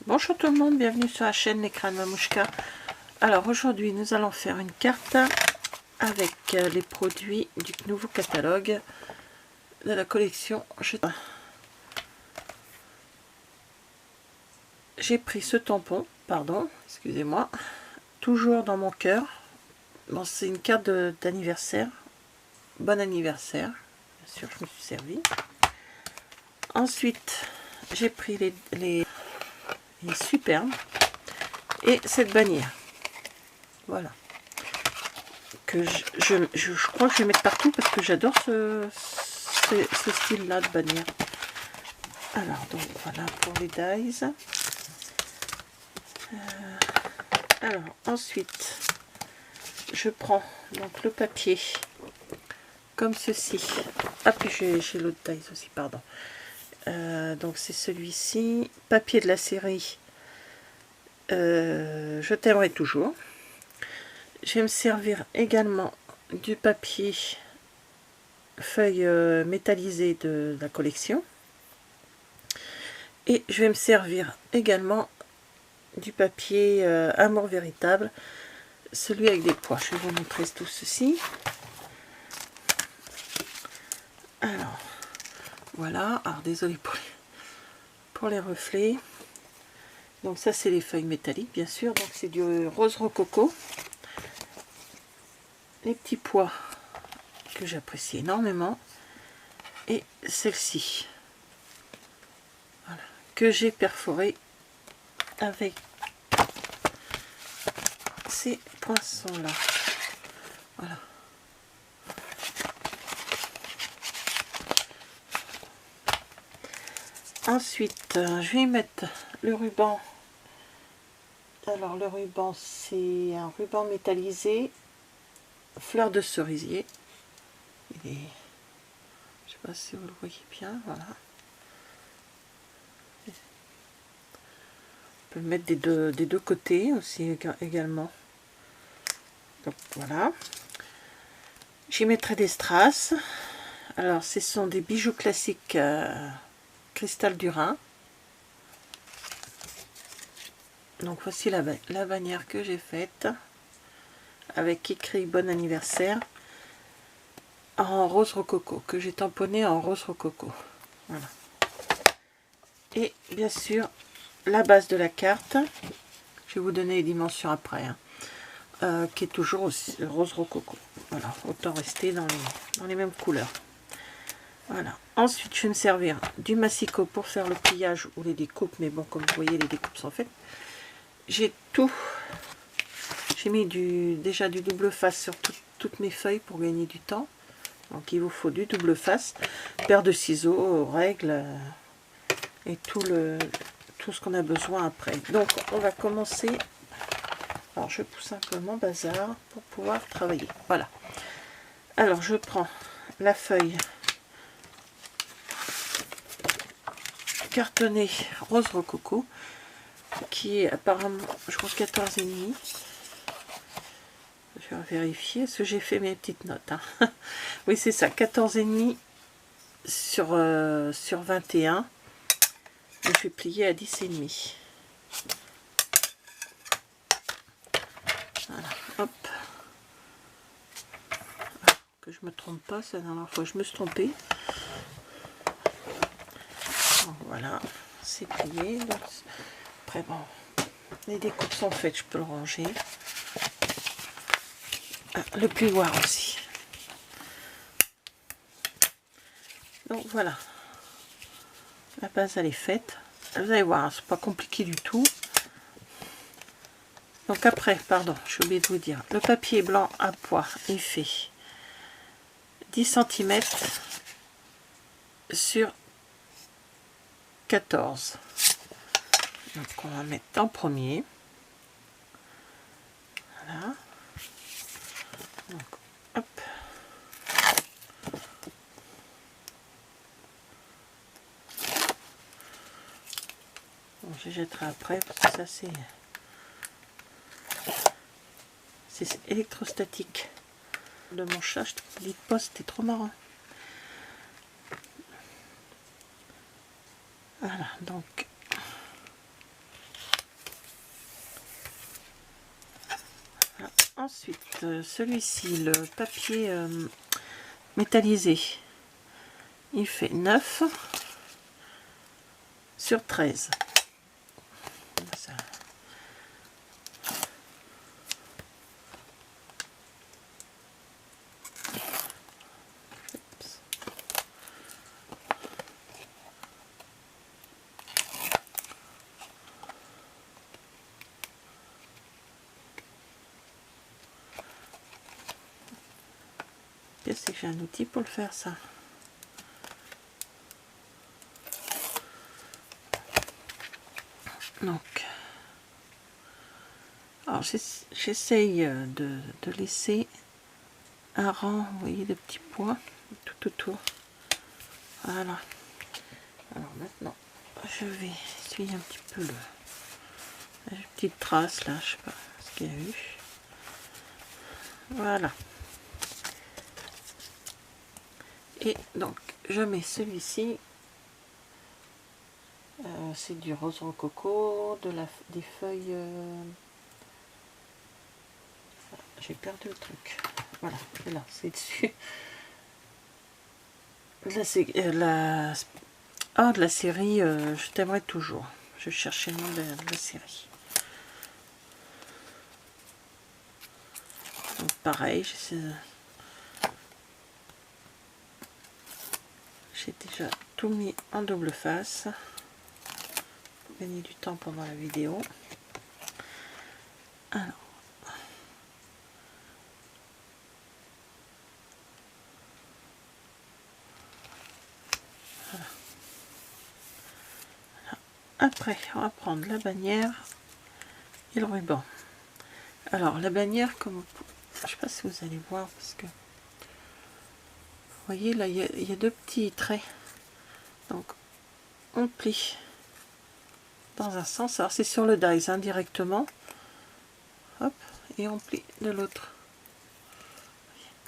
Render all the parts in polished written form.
Bonjour tout le monde, bienvenue sur la chaîne Les Crânes Mamouchka. Alors aujourd'hui nous allons faire une carte avec les produits du nouveau catalogue de la collection. J'ai pris ce tampon, pardon, excusez-moi, toujours dans mon cœur. Bon, c'est une carte d'anniversaire. Bon anniversaire, bien sûr, je me suis servi. Ensuite, j'ai pris les superbes et cette bannière. Voilà. Que je crois que je vais mettre partout parce que j'adore ce style là de bannière. Alors donc voilà pour les dies. Alors ensuite je prends donc le papier comme ceci. Ah puis j'ai l'autre dies aussi, pardon. Donc c'est celui-ci, papier de la série Je t'aimerai toujours. Je vais me servir également du papier feuille métallisée de la collection. Et je vais me servir également du papier Amour Véritable, celui avec des pois. Je vais vous montrer tout ceci. Alors, voilà. Alors, désolé pour les reflets. Donc ça, c'est les feuilles métalliques, bien sûr. Donc c'est du rose rococo. Les petits pois que j'apprécie énormément. Et celle-ci, voilà, que j'ai perforée avec ces poinçons là. Voilà. Ensuite, je vais y mettre le ruban. Alors le ruban, c'est un ruban métallisé fleur de cerisier. Il est, je sais pas si vous le voyez bien, voilà. On peut le mettre des deux côtés aussi également. Donc voilà. J'y mettrai des strass. Alors ce sont des bijoux classiques cristal du Rhin. Donc voici la bannière que j'ai faite avec écrit bon anniversaire en rose rococo, que j'ai tamponné en rose rococo. Voilà. Et bien sûr la base de la carte, je vais vous donner les dimensions après, hein, qui est toujours aussi rose rococo. Voilà, autant rester dans les mêmes couleurs. Voilà. Ensuite, je vais me servir du massicot pour faire le pliage ou les découpes, mais bon, comme vous voyez, les découpes sont faites. J'ai tout. J'ai mis déjà du double face sur toutes mes feuilles pour gagner du temps. Donc, il vous faut du double face, paire de ciseaux, règles et tout ce qu'on a besoin après. Donc, on va commencer. Alors, je pousse un peu mon bazar pour pouvoir travailler. Voilà. Alors, je prends la feuille cartonné rose rococo qui est apparemment, je crois, 14,5. Je vais vérifier parce que j'ai fait mes petites notes, hein. Oui, c'est ça, 14,5 sur 21. Et je vais plier à 10,5. Voilà, hop. Que je me trompe pas, c'est la dernière fois je me suis trompée. Voilà, c'est plié. Donc, après, bon, les découpes sont faites, je peux le ranger. Ah, le plioir aussi. Donc voilà, la base elle est faite. Vous allez voir, c'est pas compliqué du tout. Donc après, pardon, j'ai oublié de vous dire, le papier blanc à pois est fait 10 cm sur 14. Donc on va mettre en premier. Voilà. Donc, hop. Bon, je jetterai après parce que ça c'est électrostatique. De mon chat, je trouve que l'île poste c'était trop marrant. Voilà, donc Ensuite, celui-ci, le papier métallisé, il fait 9 sur 13. Ça. C'est que j'ai un outil pour le faire, ça. Donc, alors j'essaye de laisser un rang, vous voyez, de petits points tout autour. Voilà. Alors maintenant, je vais essuyer un petit peu la petite trace là, je sais pas ce qu'il y a eu. Voilà. Et donc, je mets celui-ci. C'est du rose rococo, des feuilles. J'ai perdu le truc. Voilà, et là, c'est dessus. De la série Je t'aimerai toujours. Je cherchais le nom de la série. Donc pareil, j'ai déjà tout mis en double face. Gagner du temps pendant la vidéo. Alors. Voilà. Après, on va prendre la bannière et le ruban. Alors, la bannière, comme je sais pas si vous allez voir, parce que vous voyez, là, il y a deux petits traits. Donc, on plie dans un sens. Alors, c'est sur le dies, indirectement. Hop, et on plie de l'autre.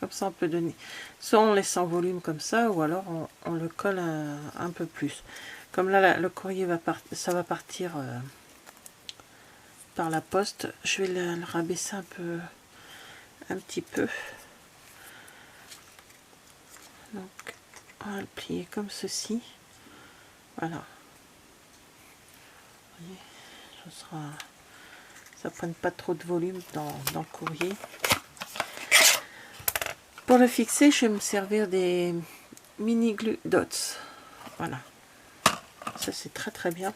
Comme ça, on peut donner. Soit on laisse en volume comme ça, ou alors on le colle un peu plus. Comme là, le courrier ça va partir par la poste. Je vais le rabaisser un petit peu. Donc, on va le plier comme ceci. Voilà. Vous voyez, ça prenne pas trop de volume dans le courrier. Pour le fixer, je vais me servir des mini glue dots. Voilà. Ça, c'est très très bien.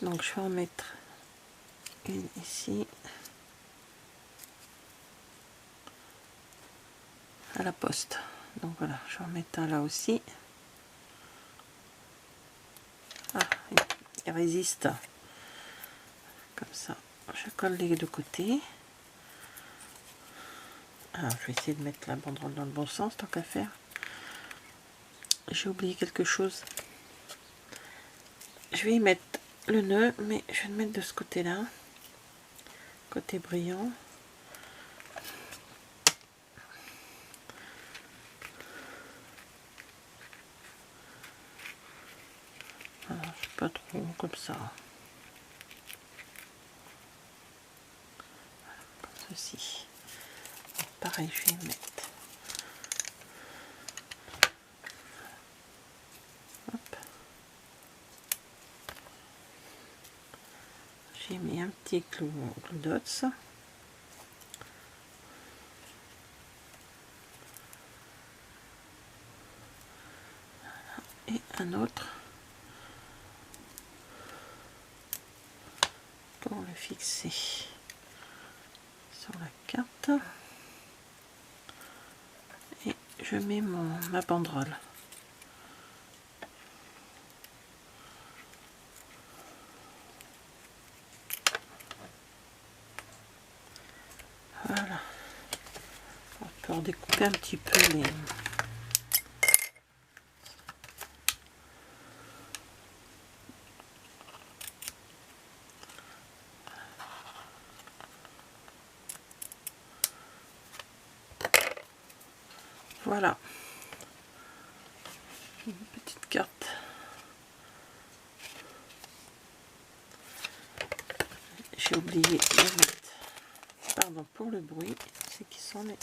Donc, je vais en mettre une ici. À la poste. Donc voilà, je vais en mettre un là aussi. Ah, il résiste. Comme ça, je colle les deux côtés. Alors, je vais essayer de mettre la banderole dans le bon sens, tant qu'à faire. J'ai oublié quelque chose. Je vais y mettre le nœud, mais je vais le mettre de ce côté-là. Côté brillant. Alors, je sais pas trop, comme ça. Voilà, comme ceci. Donc, pareil, je vais y mettre. Hop. J'ai mis un petit clou dots. Et un autre pour le fixer sur la carte. Et je mets ma banderole. Voilà. On peut en découper un petit peu les... Voilà. Une petite carte. J'ai oublié de mettre Pardon pour le bruit, c'est qui sont les...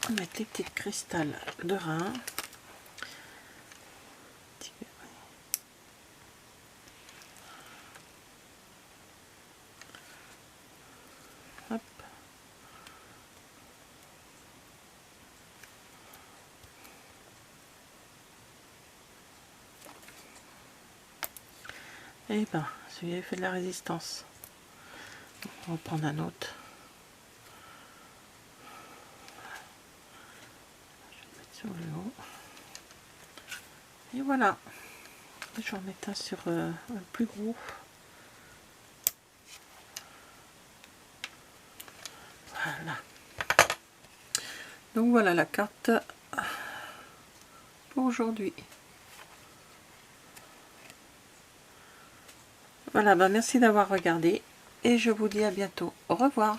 On va mettre les petites cristals de rein. Hop. Et ben, celui-là fait de la résistance. On va prendre un autre. Je vais le mettre sur le haut. Et voilà. Je vais en mettre un sur un plus gros. Voilà. Donc voilà la carte pour aujourd'hui. Voilà, ben merci d'avoir regardé et je vous dis à bientôt. Au revoir.